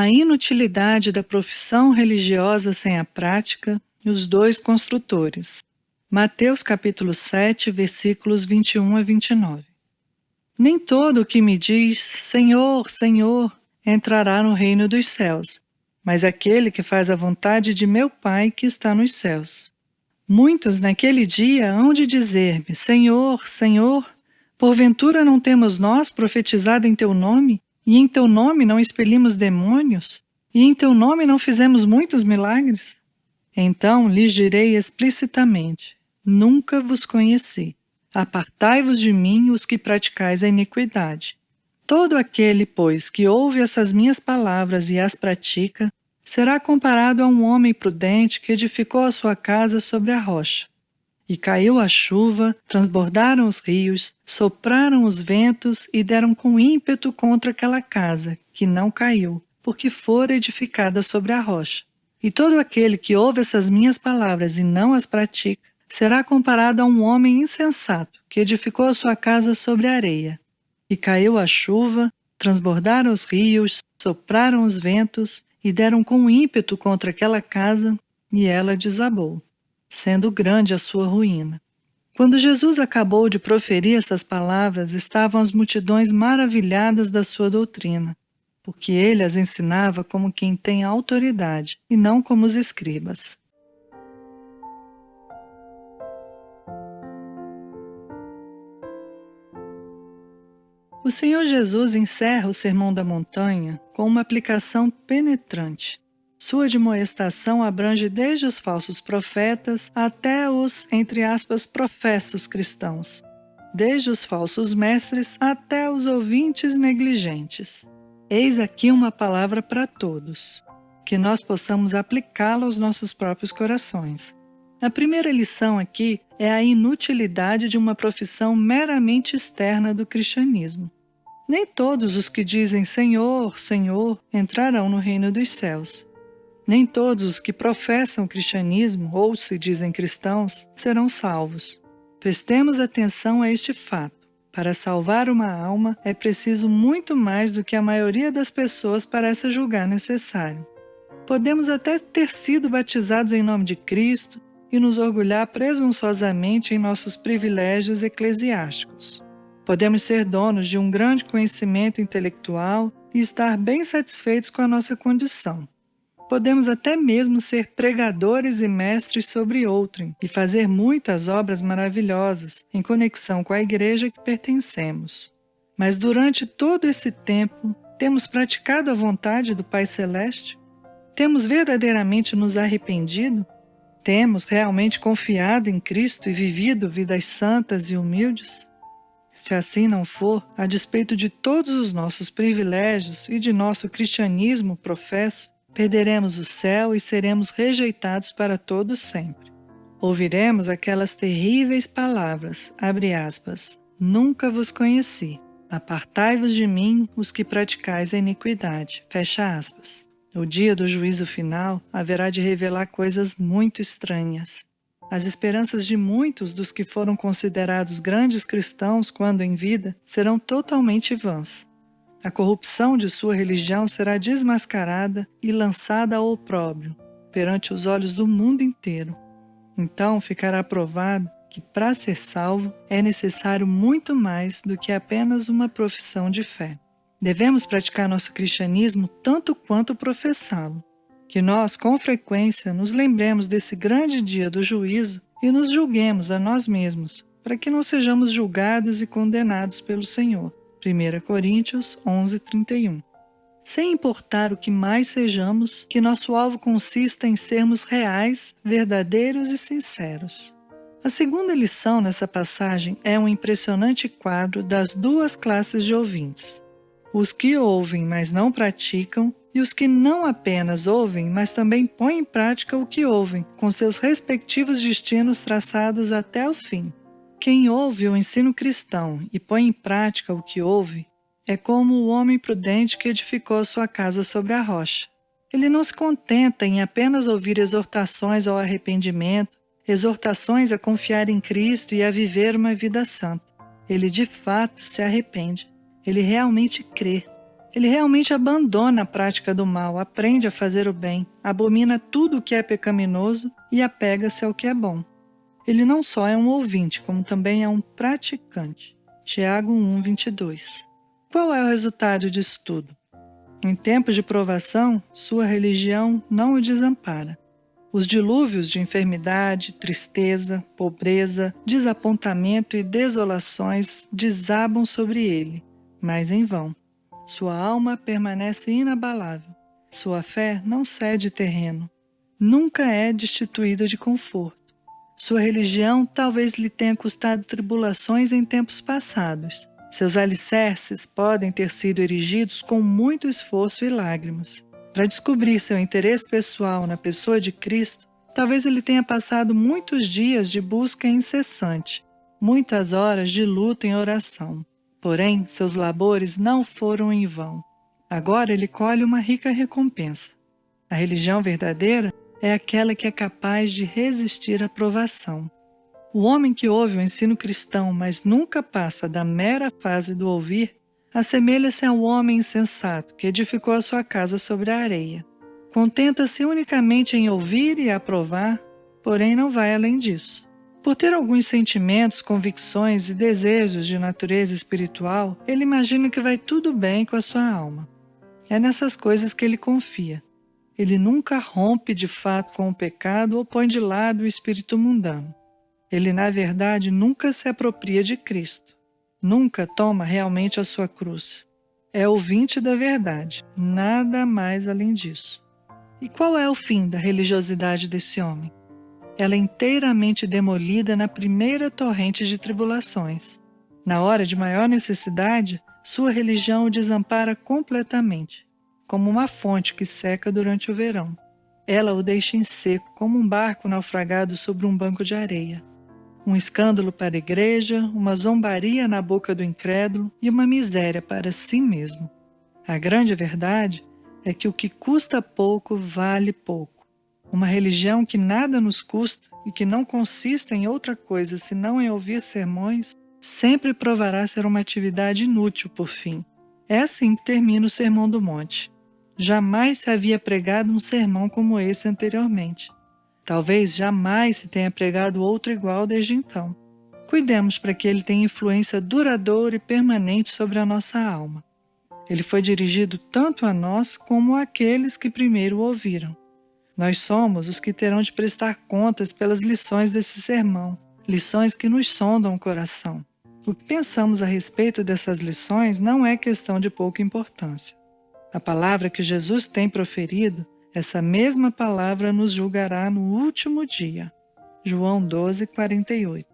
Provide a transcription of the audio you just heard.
A inutilidade da profissão religiosa sem a prática e os dois construtores. Mateus capítulo 7, versículos 21 a 29. Nem todo o que me diz, Senhor, Senhor, entrará no reino dos céus, mas aquele que faz a vontade de meu Pai que está nos céus. Muitos naquele dia hão de dizer-me, Senhor, Senhor, porventura não temos nós profetizado em teu nome, e em teu nome não expelimos demônios, e em teu nome não fizemos muitos milagres? Então lhes direi explicitamente, nunca vos conheci. Apartai-vos de mim os que praticais a iniquidade. Todo aquele, pois, que ouve essas minhas palavras e as pratica, será comparado a um homem prudente que edificou a sua casa sobre a rocha. E caiu a chuva, transbordaram os rios, sopraram os ventos e deram com ímpeto contra aquela casa, que não caiu, porque fora edificada sobre a rocha. E todo aquele que ouve essas minhas palavras e não as pratica, será comparado a um homem insensato, que edificou a sua casa sobre a areia. E caiu a chuva, transbordaram os rios, sopraram os ventos, e deram com ímpeto contra aquela casa, e ela desabou, sendo grande a sua ruína. Quando Jesus acabou de proferir essas palavras, estavam as multidões maravilhadas da sua doutrina, porque ele as ensinava como quem tem autoridade, e não como os escribas. O Senhor Jesus encerra o Sermão da Montanha com uma aplicação penetrante. Sua admoestação abrange desde os falsos profetas até os, entre aspas, professos cristãos, desde os falsos mestres até os ouvintes negligentes. Eis aqui uma palavra para todos, que nós possamos aplicá-la aos nossos próprios corações. A primeira lição aqui é a inutilidade de uma profissão meramente externa do cristianismo. Nem todos os que dizem Senhor, Senhor entrarão no reino dos céus. Nem todos os que professam o cristianismo ou se dizem cristãos serão salvos. Prestemos atenção a este fato. Para salvar uma alma é preciso muito mais do que a maioria das pessoas parece julgar necessário. Podemos até ter sido batizados em nome de Cristo e nos orgulhar presunçosamente em nossos privilégios eclesiásticos. Podemos ser donos de um grande conhecimento intelectual e estar bem satisfeitos com a nossa condição. Podemos até mesmo ser pregadores e mestres sobre outrem e fazer muitas obras maravilhosas em conexão com a igreja que pertencemos. Mas durante todo esse tempo, temos praticado a vontade do Pai Celeste? Temos verdadeiramente nos arrependido? Temos realmente confiado em Cristo e vivido vidas santas e humildes? Se assim não for, a despeito de todos os nossos privilégios e de nosso cristianismo professo, perderemos o céu e seremos rejeitados para todo sempre. Ouviremos aquelas terríveis palavras, abre aspas, nunca vos conheci, apartai-vos de mim os que praticais a iniquidade, fecha aspas. O dia do juízo final haverá de revelar coisas muito estranhas. As esperanças de muitos dos que foram considerados grandes cristãos quando em vida serão totalmente vãs. A corrupção de sua religião será desmascarada e lançada ao opróbrio, perante os olhos do mundo inteiro. Então ficará provado que, para ser salvo, é necessário muito mais do que apenas uma profissão de fé. Devemos praticar nosso cristianismo tanto quanto professá-lo. Que nós, com frequência, nos lembremos desse grande dia do juízo e nos julguemos a nós mesmos, para que não sejamos julgados e condenados pelo Senhor. 1 Coríntios 11:31. Sem importar o que mais sejamos, que nosso alvo consista em sermos reais, verdadeiros e sinceros. A segunda lição nessa passagem é um impressionante quadro das duas classes de ouvintes. Os que ouvem, mas não praticam, e os que não apenas ouvem, mas também põem em prática o que ouvem, com seus respectivos destinos traçados até o fim. Quem ouve o ensino cristão e põe em prática o que ouve, é como o homem prudente que edificou sua casa sobre a rocha. Ele não se contenta em apenas ouvir exortações ao arrependimento, exortações a confiar em Cristo e a viver uma vida santa. Ele de fato se arrepende. Ele realmente crê. Ele realmente abandona a prática do mal, aprende a fazer o bem, abomina tudo o que é pecaminoso e apega-se ao que é bom. Ele não só é um ouvinte, como também é um praticante. Tiago 1:22. Qual é o resultado disso tudo? Em tempos de provação, sua religião não o desampara. Os dilúvios de enfermidade, tristeza, pobreza, desapontamento e desolações desabam sobre ele, mas em vão. Sua alma permanece inabalável. Sua fé não cede terreno. Nunca é destituída de conforto. Sua religião talvez lhe tenha custado tribulações em tempos passados. Seus alicerces podem ter sido erigidos com muito esforço e lágrimas. Para descobrir seu interesse pessoal na pessoa de Cristo, talvez ele tenha passado muitos dias de busca incessante, muitas horas de luta em oração. Porém, seus labores não foram em vão. Agora ele colhe uma rica recompensa. A religião verdadeira é aquela que é capaz de resistir à provação. O homem que ouve o ensino cristão, mas nunca passa da mera fase do ouvir, assemelha-se ao homem insensato que edificou a sua casa sobre a areia. Contenta-se unicamente em ouvir e aprovar, porém não vai além disso. Por ter alguns sentimentos, convicções e desejos de natureza espiritual, ele imagina que vai tudo bem com a sua alma. É nessas coisas que ele confia. Ele nunca rompe de fato com o pecado ou põe de lado o espírito mundano. Ele, na verdade, nunca se apropria de Cristo. Nunca toma realmente a sua cruz. É ouvinte da verdade, nada mais além disso. E qual é o fim da religiosidade desse homem? Ela é inteiramente demolida na primeira torrente de tribulações. Na hora de maior necessidade, sua religião o desampara completamente, como uma fonte que seca durante o verão. Ela o deixa em seco, como um barco naufragado sobre um banco de areia. Um escândalo para a igreja, uma zombaria na boca do incrédulo e uma miséria para si mesmo. A grande verdade é que o que custa pouco vale pouco. Uma religião que nada nos custa e que não consiste em outra coisa senão em ouvir sermões, sempre provará ser uma atividade inútil por fim. É assim que termina o Sermão do Monte. Jamais se havia pregado um sermão como esse anteriormente. Talvez jamais se tenha pregado outro igual desde então. Cuidemos para que ele tenha influência duradoura e permanente sobre a nossa alma. Ele foi dirigido tanto a nós como àqueles que primeiro o ouviram. Nós somos os que terão de prestar contas pelas lições desse sermão, lições que nos sondam o coração. O que pensamos a respeito dessas lições não é questão de pouca importância. A palavra que Jesus tem proferido, essa mesma palavra nos julgará no último dia. João 12:48.